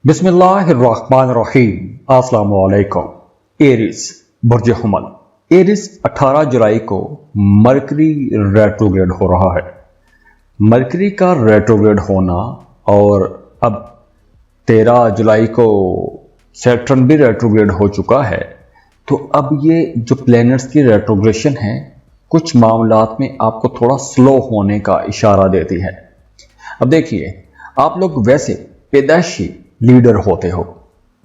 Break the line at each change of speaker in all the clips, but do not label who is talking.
बिस्मिल्लाहिर्रहमानिर्रहीम। अस्सलाम वालेकुम। एरिस बुर्ज हमल। एरिस 18 जुलाई को मरकरी रेट्रोग्रेड हो रहा है। मरकरी का रेट्रोग्रेड होना और अब 13 जुलाई को सैटर्न भी रेट्रोग्रेड हो चुका है, तो अब ये जो प्लैनेट्स की रेट्रोग्रेशन है कुछ मामलात में आपको थोड़ा स्लो होने का इशारा देती है। अब देखिए, आप लोग वैसे पैदाइशी लीडर होते हो,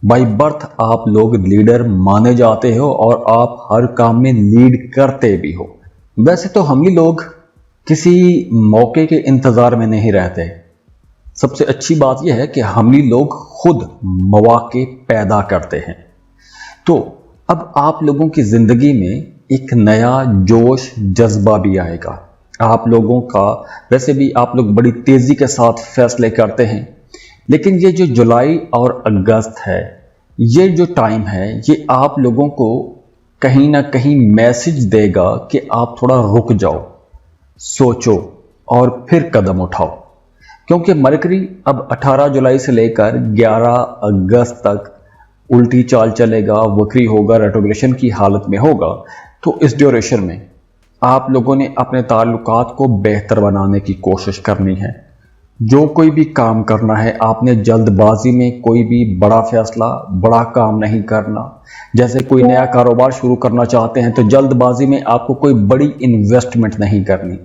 बाई बर्थ आप लोग लीडर माने जाते हो और आप हर काम में लीड करते भी हो। वैसे तो हम ही लोग किसी मौके के इंतजार में नहीं रहते। सबसे अच्छी बात यह है कि हम ही लोग खुद मौके पैदा करते हैं। तो अब आप लोगों की जिंदगी में एक नया जोश जज्बा भी आएगा। आप लोगों का वैसे भी आप लोग बड़ी तेजी के साथ फैसले करते हैं, लेकिन ये जो जुलाई और अगस्त है, ये जो टाइम है, ये आप लोगों को कहीं ना कहीं मैसेज देगा कि आप थोड़ा रुक जाओ, सोचो और फिर कदम उठाओ। क्योंकि मरकरी अब 18 जुलाई से लेकर 11 अगस्त तक उल्टी चाल चलेगा, वक्री होगा, रेट्रोग्रेशन की हालत में होगा। तो इस ड्यूरेशन में आप लोगों ने अपने ताल्लुकात को बेहतर बनाने की कोशिश करनी है। जो कोई भी काम करना है, आपने जल्दबाजी में कोई भी बड़ा फैसला, बड़ा काम नहीं करना। जैसे कोई नया कारोबार शुरू करना चाहते हैं तो जल्दबाजी में आपको कोई बड़ी इन्वेस्टमेंट नहीं करनी।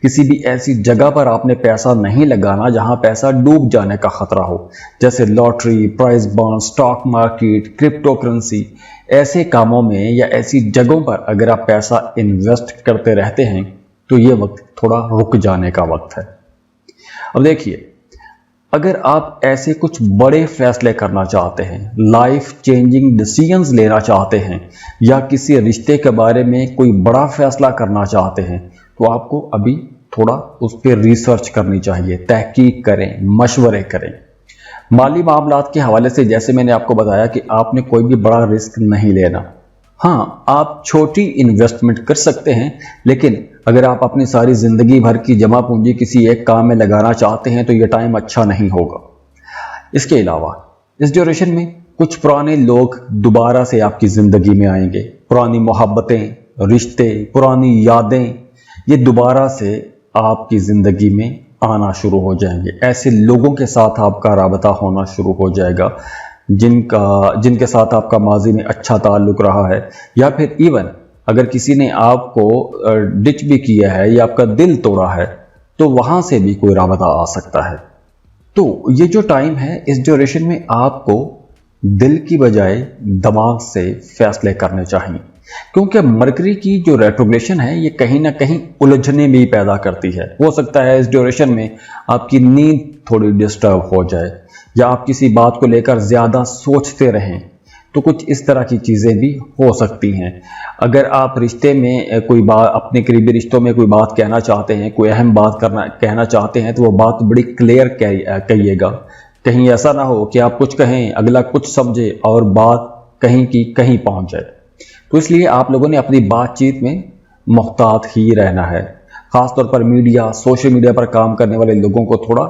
किसी भी ऐसी जगह पर आपने पैसा नहीं लगाना जहां पैसा डूब जाने का खतरा हो, जैसे lottery, price bond, stock market, crypto currency. ऐसे कामों में या ऐसी जगहों पर अगर आप पैसा इन्वेस्ट करते रहते हैं तो ये वक्त थोड़ा रुक जाने का वक्त है। अब देखिए, अगर आप ऐसे कुछ बड़े फैसले करना चाहते हैं, लाइफ चेंजिंग डिसीजंस लेना चाहते हैं, या किसी रिश्ते के बारे में कोई बड़ा फैसला करना चाहते हैं, तो आपको अभी थोड़ा उस पर रिसर्च करनी चाहिए, तहकीक करें, मशवरे करें। माली मामलात के हवाले से जैसे मैंने आपको बताया कि आपने कोई भी बड़ा रिस्क नहीं लेना। हाँ, आप छोटी इन्वेस्टमेंट कर सकते हैं, लेकिन अगर आप अपनी सारी जिंदगी भर की जमा पूंजी किसी एक काम में लगाना चाहते हैं तो यह टाइम अच्छा नहीं होगा। इसके अलावा इस ड्यूरेशन में कुछ पुराने लोग दोबारा से आपकी जिंदगी में आएंगे। पुरानी मोहब्बतें, रिश्ते, पुरानी यादें, ये दोबारा से आपकी जिंदगी में आना शुरू हो जाएंगे। ऐसे लोगों के साथ आपका राबता होना शुरू हो जाएगा जिनके साथ आपका माजी में अच्छा ताल्लुक रहा है, या फिर इवन अगर किसी ने आपको डिच भी किया है या आपका दिल तोड़ा है तो वहां से भी कोई राबता आ सकता है। तो ये जो टाइम है, इस ड्यूरेशन में आपको दिल की बजाय दिमाग से फैसले करने चाहिए, क्योंकि मरकरी की जो रेट्रोग्रेशन है ये कहीं ना कहीं उलझने भी पैदा करती है। हो सकता है इस ड्यूरेशन में आपकी नींद थोड़ी डिस्टर्ब हो जाए, या आप किसी बात को लेकर ज्यादा सोचते रहें, तो कुछ इस तरह की चीजें भी हो सकती हैं। अगर आप रिश्ते में कोई बात, अपने करीबी रिश्तों में कोई बात कहना चाहते हैं, कोई अहम बात कहना चाहते हैं, तो वो बात बड़ी क्लियर कहिएगा। कहीं ऐसा ना हो कि आप कुछ कहें, अगला कुछ समझे और बात कहीं की कहीं पहुंच जाए। तो इसलिए आप लोगों ने अपनी बातचीत में मुहतात ही रहना है। खासतौर पर मीडिया, सोशल मीडिया पर काम करने वाले लोगों को थोड़ा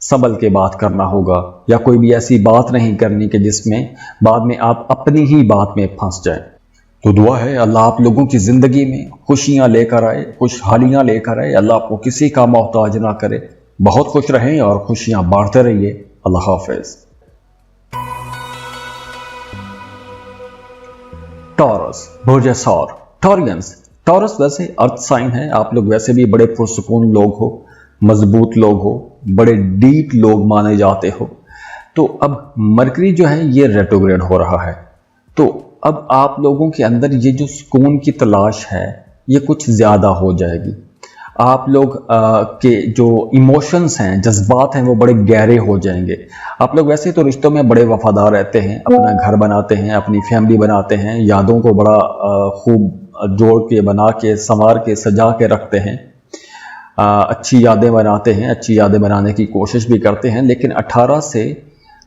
संभल के बात करना होगा, या कोई भी ऐसी बात नहीं करनी कि जिसमें बाद में आप अपनी ही बात में फंस जाए। तो दुआ है अल्लाह आप लोगों की जिंदगी में खुशियां लेकर आए, खुशहालियां लेकर आए। अल्लाह आपको किसी का मोहताज ना करे। बहुत खुश रहें और खुशियां बांटते रहिए। अल्लाह हाफिज। टॉरस बुर्ज सौर। टॉरियंस, टॉरस वैसे अर्थ साइन है। आप लोग वैसे भी बड़े पुरसुकून लोग हो, मजबूत लोग हो, बड़े डीप लोग माने जाते हो। तो अब मरकरी जो है ये रेट्रोग्रेड हो रहा है, तो अब आप लोगों के अंदर ये जो सुकून की तलाश है ये कुछ ज्यादा हो जाएगी। आप लोग के जो इमोशंस हैं, जज्बात हैं, वो बड़े गहरे हो जाएंगे। आप लोग वैसे तो रिश्तों में बड़े वफादार रहते हैं, अपना घर बनाते हैं, अपनी फैमिली बनाते हैं, यादों को बड़ा खूब जोड़ के, बना के, संवार के, सजा के रखते हैं, अच्छी यादें बनाते हैं, अच्छी यादें बनाने की कोशिश भी करते हैं। लेकिन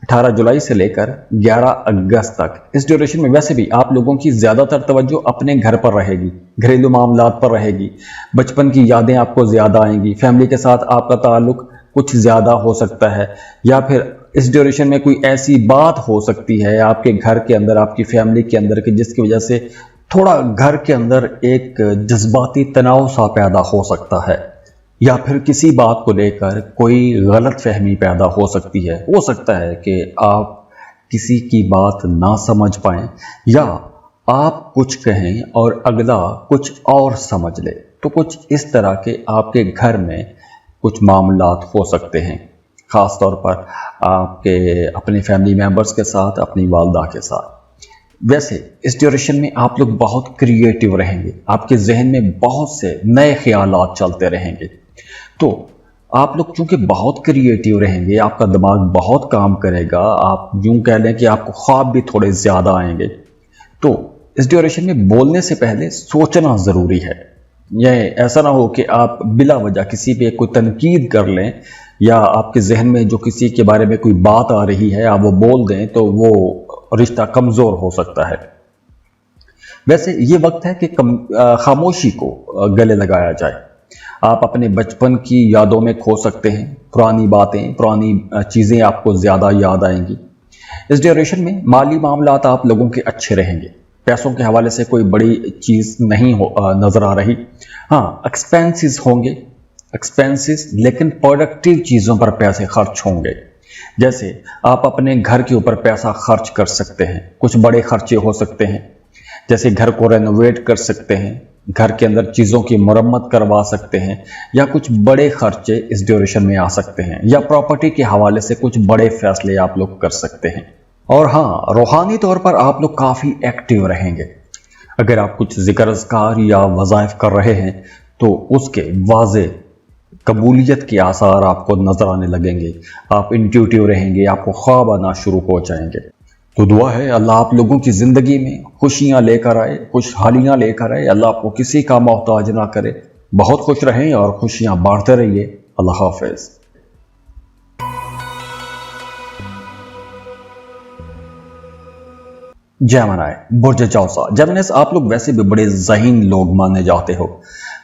18 जुलाई से लेकर 11 अगस्त तक इस ड्यूरेशन में वैसे भी आप लोगों की ज़्यादातर तवज्जो अपने घर पर रहेगी, घरेलू मामलात पर रहेगी। बचपन की यादें आपको ज़्यादा आएंगी, फैमिली के साथ आपका ताल्लुक कुछ ज़्यादा हो सकता है, या फिर इस ड्यूरेशन में कोई ऐसी बात हो सकती है आपके घर के अंदर, आपकी फैमिली के अंदर, कि जिसकी वजह से थोड़ा घर के अंदर एक जज्बाती तनाव सा पैदा हो सकता है, या फिर किसी बात को लेकर कोई गलत फहमी पैदा हो सकती है। हो सकता है कि आप किसी की बात ना समझ पाएं, या आप कुछ कहें और अगला कुछ और समझ ले। तो कुछ इस तरह के आपके घर में कुछ मामलात हो सकते हैं, ख़ास तौर पर आपके अपने फैमिली मेम्बर्स के साथ, अपनी वालदा के साथ। वैसे इस ड्यूरेशन में आप लोग बहुत क्रिएटिव रहेंगे, आपके जहन में बहुत से नए ख्यालात चलते रहेंगे। तो आप लोग चूंकि बहुत क्रिएटिव रहेंगे, आपका दिमाग बहुत काम करेगा, आप यूं कह लें कि आपको ख्वाब भी थोड़े ज़्यादा आएंगे। तो इस ड्यूरेशन में बोलने से पहले सोचना ज़रूरी है। यह ऐसा ना हो कि आप बिला वजह किसी पे कोई तनकीद कर लें, या आपके जहन में जो किसी के बारे में कोई बात आ रही है आप वो बोल दें, तो वो रिश्ता कमज़ोर हो सकता है। वैसे ये वक्त है कि खामोशी को गले लगाया जाए। आप अपने बचपन की यादों में खो सकते हैं, पुरानी बातें, पुरानी चीज़ें आपको ज़्यादा याद आएंगी। इस ड्यूरेशन में माली मामलात आप लोगों के अच्छे रहेंगे, पैसों के हवाले से कोई बड़ी चीज़ नहीं नज़र आ रही। हाँ, एक्सपेंसेस होंगे, एक्सपेंसेस, लेकिन प्रोडक्टिव चीज़ों पर पैसे खर्च होंगे। जैसे आप अपने घर के ऊपर पैसा खर्च कर सकते हैं, कुछ बड़े खर्चे हो सकते हैं, जैसे घर को रेनोवेट कर सकते हैं, घर के अंदर चीज़ों की मरम्मत करवा सकते हैं, या कुछ बड़े खर्चे इस ड्यूरेशन में आ सकते हैं, या प्रॉपर्टी के हवाले से कुछ बड़े फैसले आप लोग कर सकते हैं। और हाँ, रूहानी तौर पर आप लोग काफ़ी एक्टिव रहेंगे। अगर आप कुछ ज़िक्र अज़कार या वज़ाइफ कर रहे हैं तो उसके वाज़े कबूलियत के आसार आपको नज़र आने लगेंगे, आप इंट्यूटिव रहेंगे, आपको ख्वाब आना शुरू हो जाएंगे। तो दुआ है अल्लाह आप लोगों की ज़िंदगी में खुशियाँ लेकर आए, खुशहालियाँ लेकर आए, अल्लाह आपको किसी का मोहताज ना करे। बहुत खुश रहें और खुशियाँ बांटते रहिए। अल्लाह हाफ़िज़। जेमिनी, बुर्ज चौसा। जेमिनीस, आप लोग वैसे भी बड़े ज़हीन लोग माने जाते हो,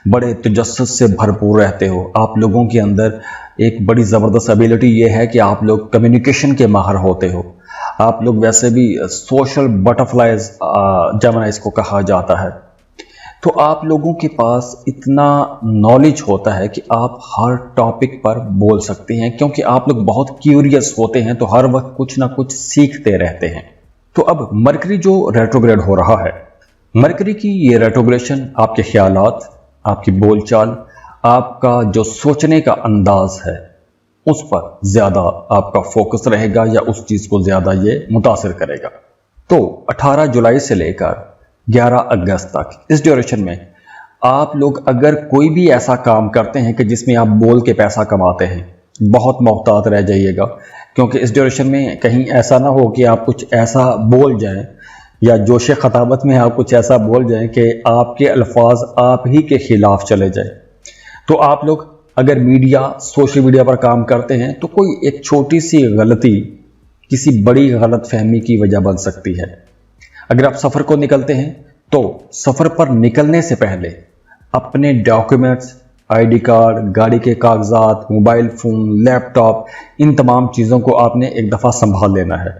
बड़े तजस्सुस से भरपूर रहते हो। आप लोगों के अंदर एक बड़ी ज़बरदस्त एबिलिटी ये है कि आप लोग कम्युनिकेशन के माहिर होते हो। आप लोग वैसे भी सोशल बटरफ्लाइज जेमिनीस को कहा जाता है। तो आप लोगों के पास इतना नॉलेज होता है कि आप हर टॉपिक पर बोल सकते हैं, क्योंकि आप लोग बहुत क्यूरियस होते हैं, तो हर वक्त कुछ ना कुछ सीखते रहते हैं। तो अब मरकरी जो रेट्रोग्रेड हो रहा है, मरकरी की ये रेट्रोग्रेशन आपके ख्यालात, आपकी बोलचाल, आपका जो सोचने का अंदाज है, उस पर ज़्यादा आपका फोकस रहेगा, या उस चीज़ को ज़्यादा ये मुतासिर करेगा। तो 18 जुलाई से लेकर 11 अगस्त तक इस ड्यूरेशन में आप लोग अगर कोई भी ऐसा काम करते हैं कि जिसमें आप बोल के पैसा कमाते हैं, बहुत मोहतात रह जाइएगा, क्योंकि इस ड्यूरेशन में कहीं ऐसा ना हो कि आप कुछ ऐसा बोल जाएं, या जोश खताबत में आप कुछ ऐसा बोल जाएं कि आपके अल्फाज आप ही के खिलाफ चले जाए। तो आप लोग अगर मीडिया, सोशल मीडिया पर काम करते हैं, तो कोई एक छोटी सी गलती किसी बड़ी गलत फहमी की वजह बन सकती है। अगर आप सफ़र को निकलते हैं, तो सफ़र पर निकलने से पहले अपने डॉक्यूमेंट्स, आईडी कार्ड, गाड़ी के कागजात, मोबाइल फ़ोन, लैपटॉप, इन तमाम चीज़ों को आपने एक दफ़ा संभाल लेना है।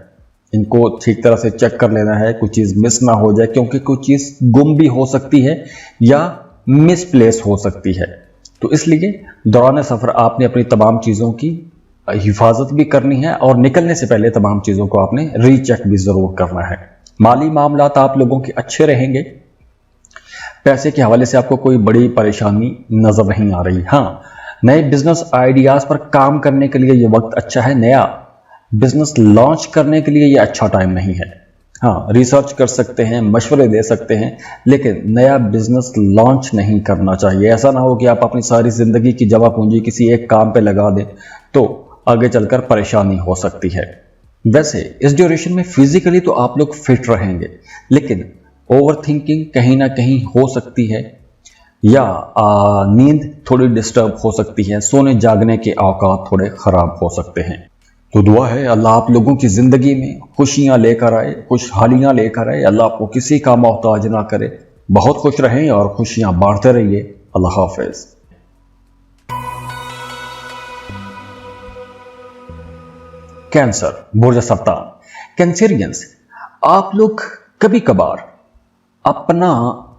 इनको ठीक तरह से चेक कर लेना है, कोई चीज़ मिस ना हो जाए, क्योंकि कोई चीज़ गुम भी हो सकती है या मिसप्लेस हो सकती है। तो इसलिए दौरान सफ़र आपने अपनी तमाम चीज़ों की हिफाजत भी करनी है, और निकलने से पहले तमाम चीज़ों को आपने रीचेक भी ज़रूर करना है। माली मामलात आप लोगों के अच्छे रहेंगे, पैसे के हवाले से आपको कोई बड़ी परेशानी नज़र नहीं आ रही। हाँ, नए बिजनेस आइडियाज़ पर काम करने के लिए ये वक्त अच्छा है, नया बिजनेस लॉन्च करने के लिए ये अच्छा टाइम नहीं है। हाँ, रिसर्च कर सकते हैं, मशवरे दे सकते हैं, लेकिन नया बिजनेस लॉन्च नहीं करना चाहिए। ऐसा ना हो कि आप अपनी सारी ज़िंदगी की जमा पूंजी किसी एक काम पे लगा दें, तो आगे चलकर परेशानी हो सकती है। वैसे इस ड्यूरेशन में फिजिकली तो आप लोग फिट रहेंगे, लेकिन ओवर थिंकिंग कहीं ना कहीं हो सकती है, या नींद थोड़ी डिस्टर्ब हो सकती है, सोने जागने के औकात थोड़े ख़राब हो सकते हैं। तो दुआ है अल्लाह आप लोगों की ज़िंदगी में खुशियाँ लेकर आए, खुशहालियाँ लेकर आए, अल्लाह आपको किसी का मोहताज ना करे। बहुत खुश रहें और खुशियाँ बांटते रहिए। अल्लाह हाफ़िज़। कैंसर, बुर्ज सरतान। कैंसरियंस, आप लोग कभी कभार अपना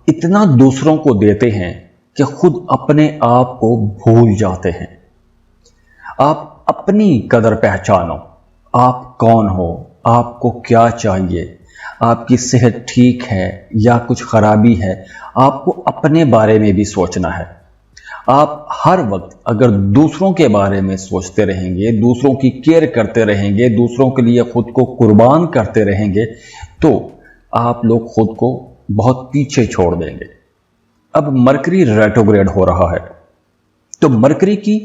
इतना दूसरों को देते हैं कि खुद अपने आप को भूल जाते हैं। आप अपनी कदर पहचानो, आप कौन हो, आपको क्या चाहिए, आपकी सेहत ठीक है या कुछ खराबी है, आपको अपने बारे में भी सोचना है। आप हर वक्त अगर दूसरों के बारे में सोचते रहेंगे, दूसरों की केयर करते रहेंगे, दूसरों के लिए खुद को कुर्बान करते रहेंगे, तो आप लोग खुद को बहुत पीछे छोड़ देंगे। अब मरकरी रेट्रोग्रेड हो रहा है, तो मरकरी की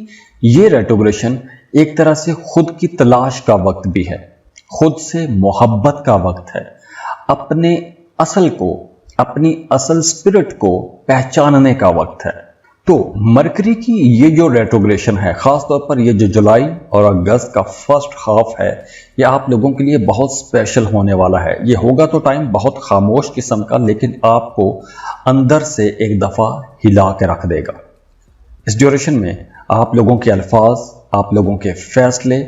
ये रेट्रोग्रेशन एक तरह से खुद की तलाश का वक्त भी है, खुद से मोहब्बत का वक्त है, अपने असल को, अपनी असल स्पिरिट को पहचानने का वक्त है। तो मरकरी की ये जो रेट्रोग्रेशन है, खासतौर पर ये जो जुलाई और अगस्त का फर्स्ट हाफ है, ये आप लोगों के लिए बहुत स्पेशल होने वाला है। ये होगा तो टाइम बहुत खामोश किस्म का, लेकिन आपको अंदर से एक दफ़ा हिला के रख देगा। इस ड्यूरेशन में आप लोगों के अल्फाज, आप लोगों के फैसले,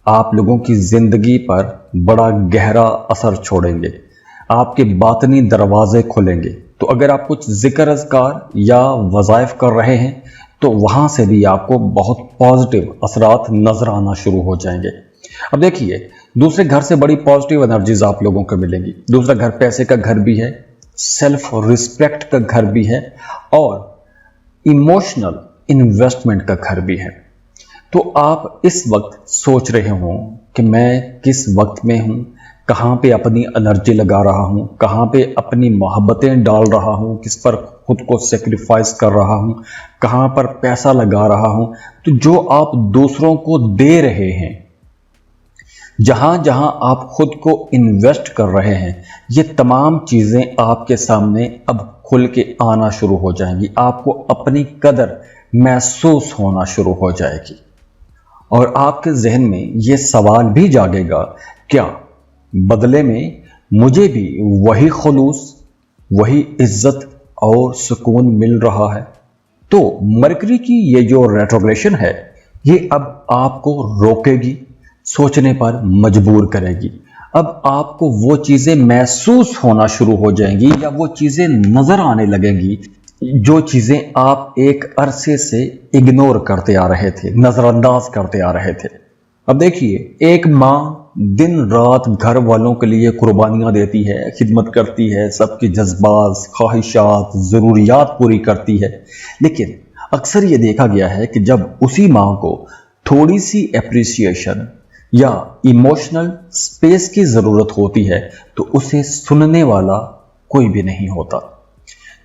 आप लोगों की ज़िंदगी पर बड़ा गहरा असर छोड़ेंगे, आपके बातनी दरवाजे खुलेंगे। तो अगर आप कुछ जिक्र अज़कार या वज़ाइफ कर रहे हैं तो वहाँ से भी आपको बहुत पॉजिटिव असरात नज़र आना शुरू हो जाएंगे। अब देखिए, दूसरे घर से बड़ी पॉजिटिव एनर्जीज आप लोगों को मिलेंगी। दूसरा घर पैसे का घर भी है, सेल्फ रिस्पेक्ट का घर भी है और इमोशनल इन्वेस्टमेंट का घर भी है। तो आप इस वक्त सोच रहे हों कि मैं किस वक्त में हूँ, कहाँ पे अपनी एनर्जी लगा रहा हूँ, कहाँ पे अपनी मोहब्बतें डाल रहा हूँ, किस पर खुद को सेक्रीफाइस कर रहा हूँ, कहाँ पर पैसा लगा रहा हूँ। तो जो आप दूसरों को दे रहे हैं, जहाँ जहाँ आप खुद को इन्वेस्ट कर रहे हैं, ये तमाम चीज़ें आपके सामने अब खुल के आना शुरू हो जाएंगी। आपको अपनी कदर महसूस होना शुरू हो जाएगी और आपके जहन में ये सवाल भी जागेगा, क्या बदले में मुझे भी वही खुलूस, वही इज्जत और सुकून मिल रहा है? तो मरकरी की ये जो रेट्रोग्रेशन है, ये अब आपको रोकेगी, सोचने पर मजबूर करेगी। अब आपको वो चीज़ें महसूस होना शुरू हो जाएंगी या वो चीज़ें नज़र आने लगेंगी जो चीज़ें आप एक अरसे से इग्नोर करते आ रहे थे, नज़रअंदाज करते आ रहे थे। अब देखिए, एक माँ दिन रात घर वालों के लिए कुर्बानियाँ देती है, खिदमत करती है, सबकी जज्बात, ख्वाहिशात, ज़रूरियात पूरी करती है, लेकिन अक्सर ये देखा गया है कि जब उसी माँ को थोड़ी सी एप्रिसिएशन या इमोशनल स्पेस की ज़रूरत होती है तो उसे सुनने वाला कोई भी नहीं होता।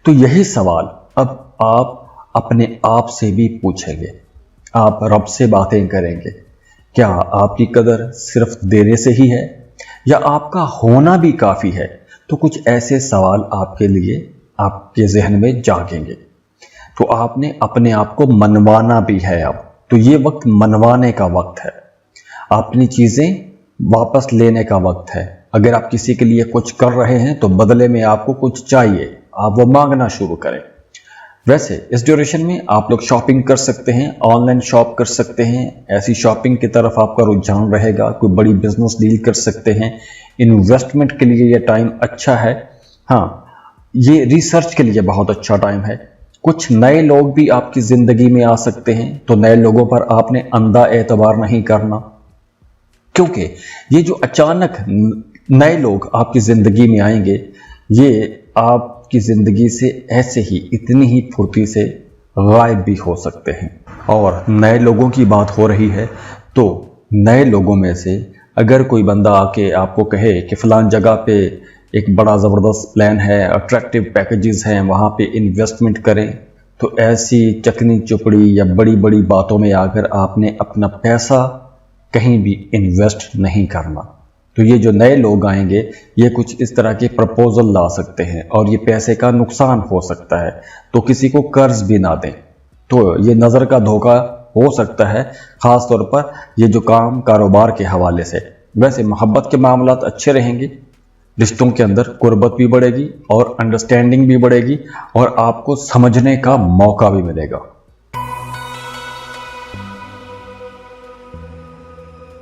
तो यही सवाल अब आप अपने आप से भी पूछेंगे, आप रब से बातें करेंगे, क्या आपकी कदर सिर्फ देने से ही है या आपका होना भी काफ़ी है? तो कुछ ऐसे सवाल आपके लिए आपके जहन में जागेंगे। तो आपने अपने आप को मनवाना भी है। अब तो ये वक्त मनवाने का वक्त है, अपनी चीज़ें वापस लेने का वक्त है। अगर आप किसी के लिए कुछ कर रहे हैं तो बदले में आपको कुछ चाहिए, आप वो मांगना शुरू करें। वैसे इस ड्यूरेशन में आप लोग शॉपिंग कर सकते हैं, ऑनलाइन शॉप कर सकते हैं, ऐसी शॉपिंग की तरफ आपका रुझान रहेगा। कोई बड़ी बिजनेस डील कर सकते हैं, इन्वेस्टमेंट के लिए ये टाइम अच्छा है। हाँ, ये रिसर्च के लिए बहुत अच्छा टाइम है। कुछ नए लोग भी आपकी ज़िंदगी में आ सकते हैं, तो नए लोगों पर आपने अंधा एतबार नहीं करना, क्योंकि ये जो अचानक नए लोग आपकी ज़िंदगी में आएंगे, ये आपकी ज़िंदगी से ऐसे ही इतनी ही फुर्ती से गायब भी हो सकते हैं। और नए लोगों की बात हो रही है तो नए लोगों में से अगर कोई बंदा आके आपको कहे कि फ़लान जगह पे एक बड़ा ज़बरदस्त प्लान है, अट्रैक्टिव पैकेजेस हैं, वहाँ पे इन्वेस्टमेंट करें, तो ऐसी चकनी चुपड़ी या बड़ी बड़ी बातों में आकर आपने अपना पैसा कहीं भी इन्वेस्ट नहीं करना। तो ये जो नए लोग आएंगे, ये कुछ इस तरह के प्रपोजल ला सकते हैं और ये पैसे का नुकसान हो सकता है, तो किसी को कर्ज भी ना दें। तो ये नज़र का धोखा हो सकता है, ख़ास तौर पर ये जो काम कारोबार के हवाले से। वैसे मोहब्बत के मामलात अच्छे रहेंगे, रिश्तों के अंदर कुर्बत भी बढ़ेगी और अंडरस्टैंडिंग भी बढ़ेगी और आपको समझने का मौका भी मिलेगा।